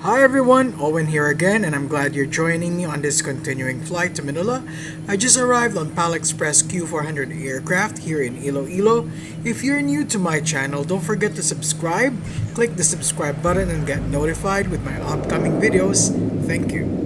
Hi everyone, Owen here again, and I'm glad you're joining me on this continuing flight to Manila. I just arrived on PAL Express Q400 aircraft here in Iloilo. If you're new to my channel, don't forget to subscribe, click the subscribe button and get notified with my upcoming videos. Thank you.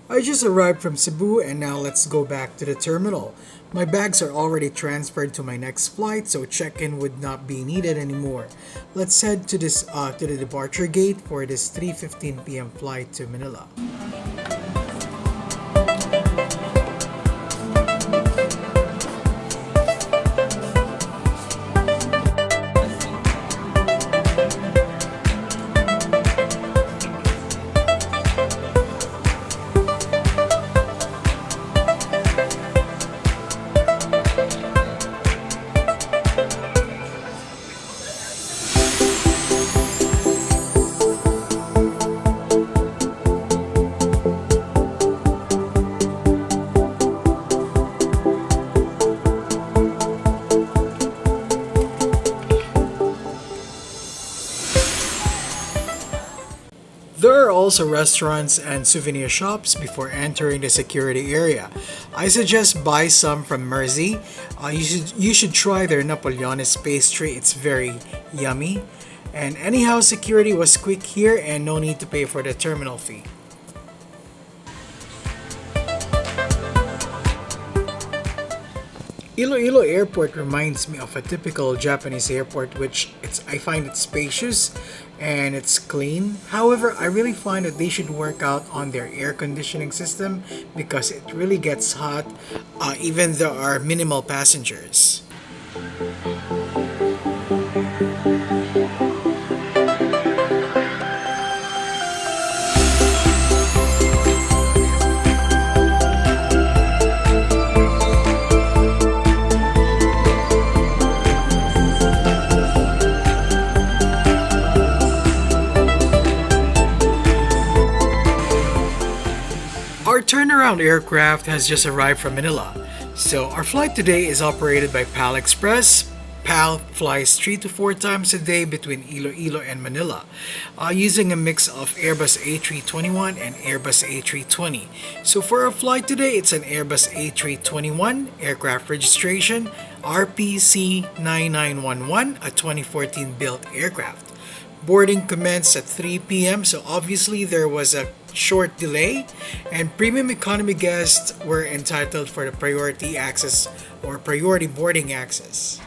I just arrived from Cebu and now let's go back to the terminal. My bags are already transferred to my next flight, so check-in would not be needed anymore. Let's head to the departure gate for this 3:15 p.m. flight to Manila. There are also restaurants and souvenir shops before entering the security area. I suggest buy some from Mersey. You should try their Napoleones pastry. It's very yummy. And anyhow, security was quick here and no need to pay for the terminal fee. Iloilo Airport reminds me of a typical Japanese airport, which I find it spacious and it's clean. However, I really find that they should work out on their air conditioning system because it really gets hot, even there are minimal passengers. Our turnaround aircraft has just arrived from Manila. So our flight today is operated by PAL Express. PAL flies 3 to 4 times a day between Iloilo and Manila, using a mix of Airbus A321 and Airbus A320. So for our flight today, it's an Airbus A321, aircraft registration RPC9911, a 2014 built aircraft. Boarding commenced at 3 p.m. so obviously there was a short delay, and premium economy guests were entitled for the priority access or priority boarding access.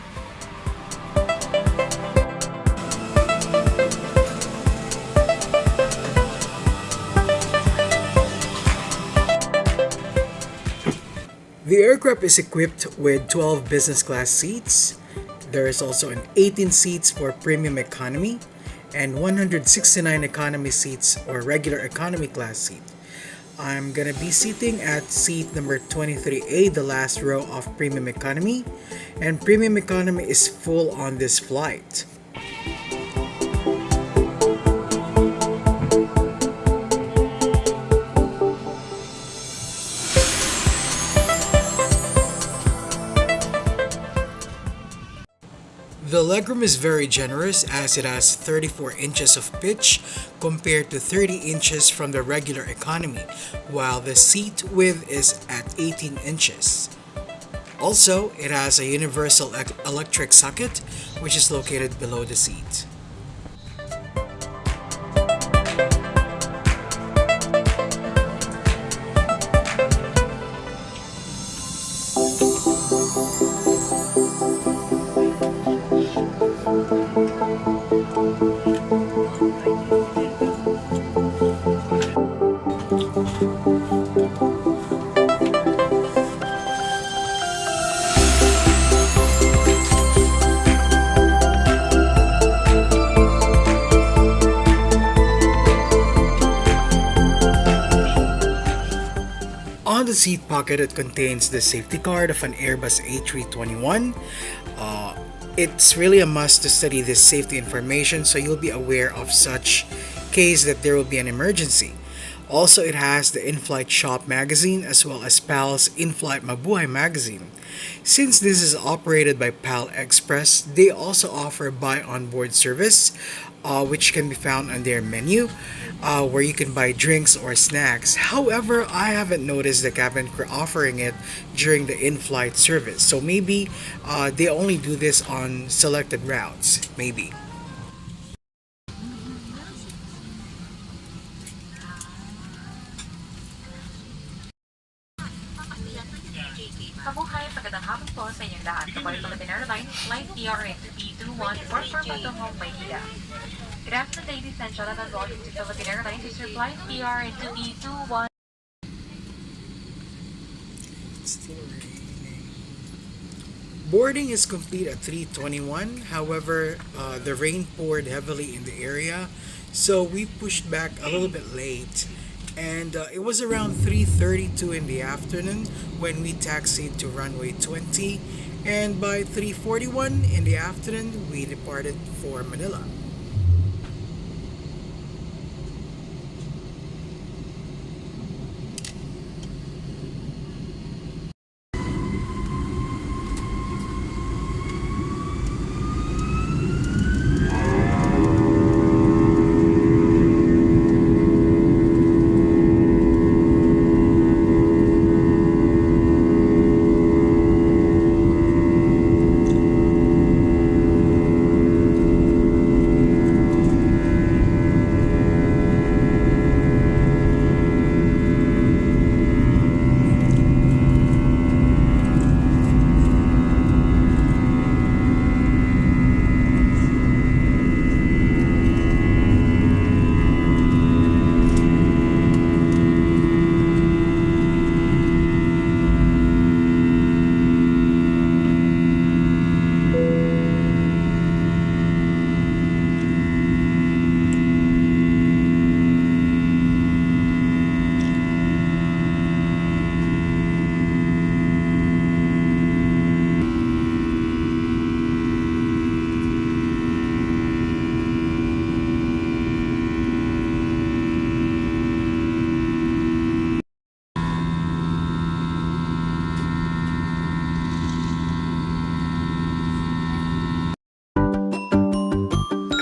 The aircraft is equipped with 12 business class seats. There is also an 18 seats for premium economy and 169 economy seats or regular economy class seat. I'm gonna be sitting at seat number 23A, the last row of premium economy, and premium economy is full on this flight. The legroom is very generous as it has 34 inches of pitch compared to 30 inches from the regular economy, while the seat width is at 18 inches. Also, it has a universal electric socket which is located below the seat. On the seat pocket, it contains the safety card of an Airbus A321. It's really a must to study this safety information so you'll be aware of such case that there will be an emergency. Also, it has the in-flight shop magazine as well as PAL's in-flight Mabuhay magazine. Since this is operated by PAL Express, they also offer buy on board service, which can be found on their menu, where you can buy drinks or snacks. However, I haven't noticed the cabin crew offering it during the in-flight service, so maybe they only do this on selected routes. Maybe. Mabuhay, magandang hapon po sa inyong lahat. Ako ay Philippine Airlines, Flight PRN2B21 for patungong Manila. Good afternoon, ladies and gentlemen. Welcome to Philippine Airlines. This is your Flight PRN2B21. Boarding is complete at 3:21. However, the rain poured heavily in the area, so we pushed back a little bit late. And it was around 3:32 in the afternoon when we taxied to runway 20, and by 3:41 in the afternoon we departed for Manila.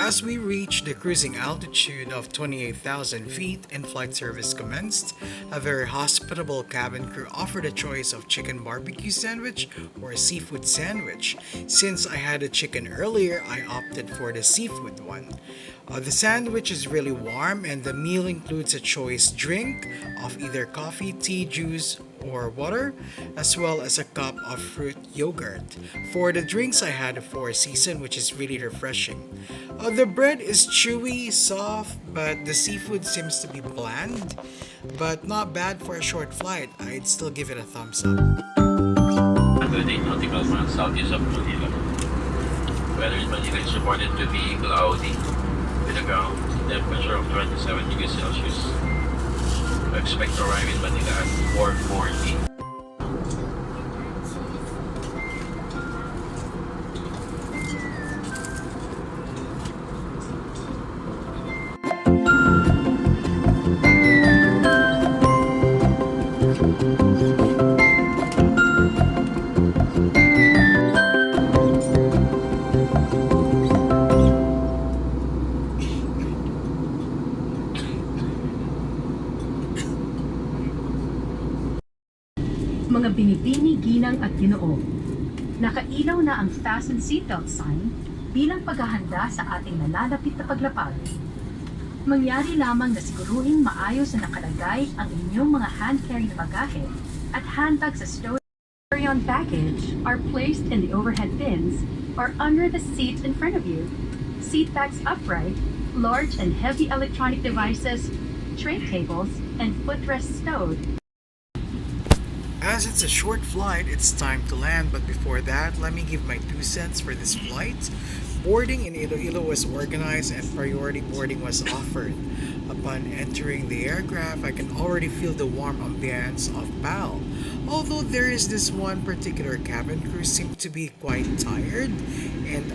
As we reached the cruising altitude of 28,000 feet and flight service commenced, a very hospitable cabin crew offered a choice of chicken barbecue sandwich or a seafood sandwich. Since I had a chicken earlier, I opted for the seafood one. The sandwich is really warm and the meal includes a choice drink of either coffee, tea, juice, or water, as well as a cup of fruit yogurt. For the drinks, I had a Four Season, which is really refreshing. The bread is chewy, soft, but the seafood seems to be bland, but not bad for a short flight. I'd still give it a thumbs up. 108 nautical miles southeast of Manila. Weather in Manila is reported to be cloudy with a ground temperature of 27 degrees Celsius. We expect to arrive in Manila at 4:40. Mga binibini, ginang at ginoo. Nakailaw na ang fasten seatbelt sign bilang paghahanda sa ating nalalapit na paglapag. Mangyari lamang na siguruhin maayos na nakalagay ang inyong mga hand-carry na bagahe at handbag sa stowed carry-on baggage are placed in the overhead bins or under the seats in front of you. Seat backs upright, large and heavy electronic devices, tray tables, and footrests stowed. As it's a short flight, it's time to land, but before that, let me give my 2 cents for this flight. Boarding in Iloilo was organized and priority boarding was offered. Upon entering the aircraft, I can already feel the warm ambience of PAL. Although there is this one particular cabin crew seemed to be quite tired, and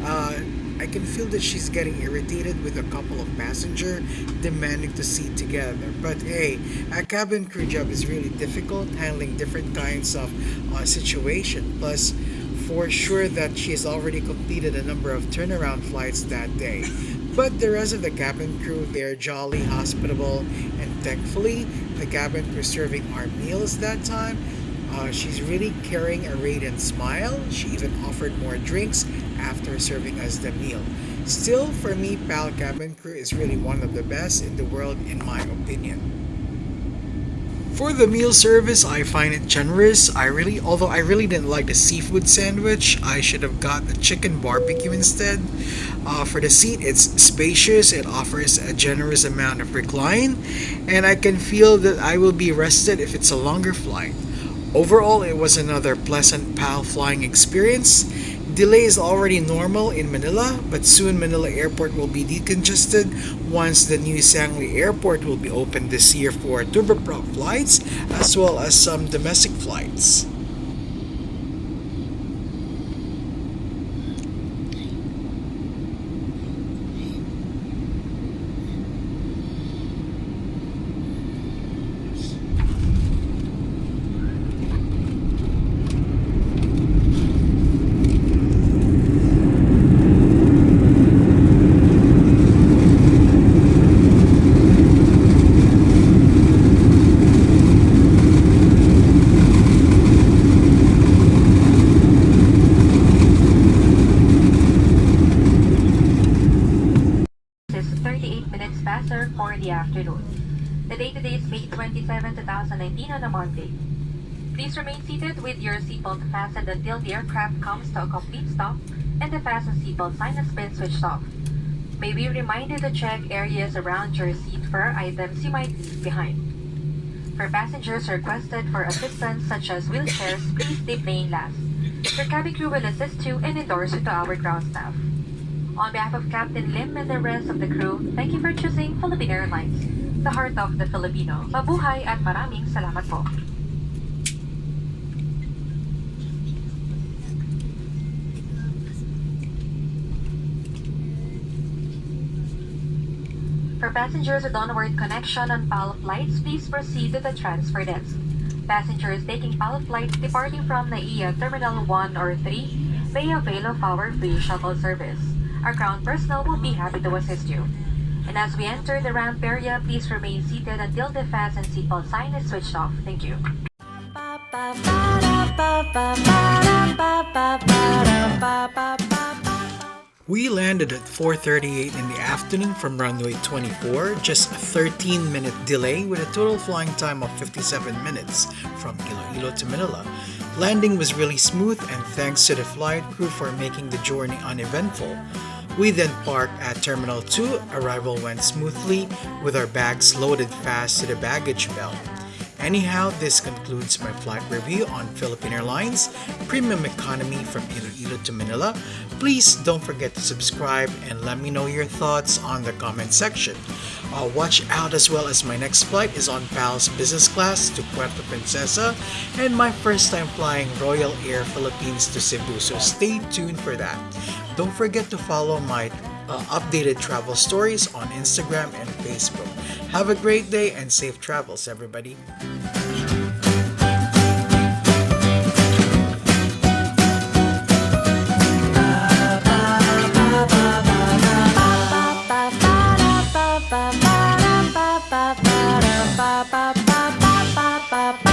I can feel that she's getting irritated with a couple of passengers demanding to sit together. But hey, a cabin crew job is really difficult, handling different kinds of situation. Plus, for sure that she has already completed a number of turnaround flights that day. But the rest of the cabin crew, they're jolly, hospitable, and thankfully, the cabin crew serving our meals that time, she's really carrying a radiant smile. She even offered more drinks after serving us the meal. Still, for me, PAL cabin crew is really one of the best in the world in my opinion. For the meal service, I find it generous. Although I really didn't like the seafood sandwich, I should have got the chicken barbecue instead. For the seat, it's spacious. It offers a generous amount of recline, and I can feel that I will be rested if it's a longer flight. Overall, it was another pleasant PAL flying experience. Delay is already normal in Manila, but soon Manila Airport will be decongested once the new Sangli Airport will be opened this year for turboprop flights as well as some domestic flights. Is 38 minutes faster for the afternoon. The date today is May 27, 2019 on a Monday. Please remain seated with your seatbelt fastened until the aircraft comes to a complete stop and the fasten seatbelt sign has been switched off. May we remind you to check areas around your seat for items you might leave behind. For passengers requested for assistance such as wheelchairs, please stay playing last. Your cabin crew will assist you and endorse you to our ground staff. On behalf of Captain Lim and the rest of the crew, thank you for choosing Philippine Airlines, the heart of the Filipino. Mabuhay at maraming salamat po. For passengers with onward connection on PAL flights, please proceed to the transfer desk. Passengers taking PAL flights departing from NAIA Terminal 1 or 3 may avail of our free shuttle service. Our ground personnel will be happy to assist you. And as we enter the ramp area, please remain seated until the fasten seatbelt sign is switched off. Thank you. We landed at 4:38 in the afternoon from runway 24, just a 13-minute delay with a total flying time of 57 minutes from Iloilo to Manila. Landing was really smooth and thanks to the flight crew for making the journey uneventful. We then parked at Terminal 2. Arrival went smoothly with our bags loaded fast to the baggage belt. Anyhow, this concludes my flight review on Philippine Airlines Premium Economy from Iloilo to Manila. Please don't forget to subscribe and let me know your thoughts on the comment section. Watch out as well as my next flight is on PAL's business class to Puerto Princesa and my first time flying Royal Air Philippines to Cebu, so stay tuned for that. Don't forget to follow my updated travel stories on Instagram and Facebook. Have a great day and safe travels, everybody. Ba ba ba ba ba ba ba ba ba ba ba ba ba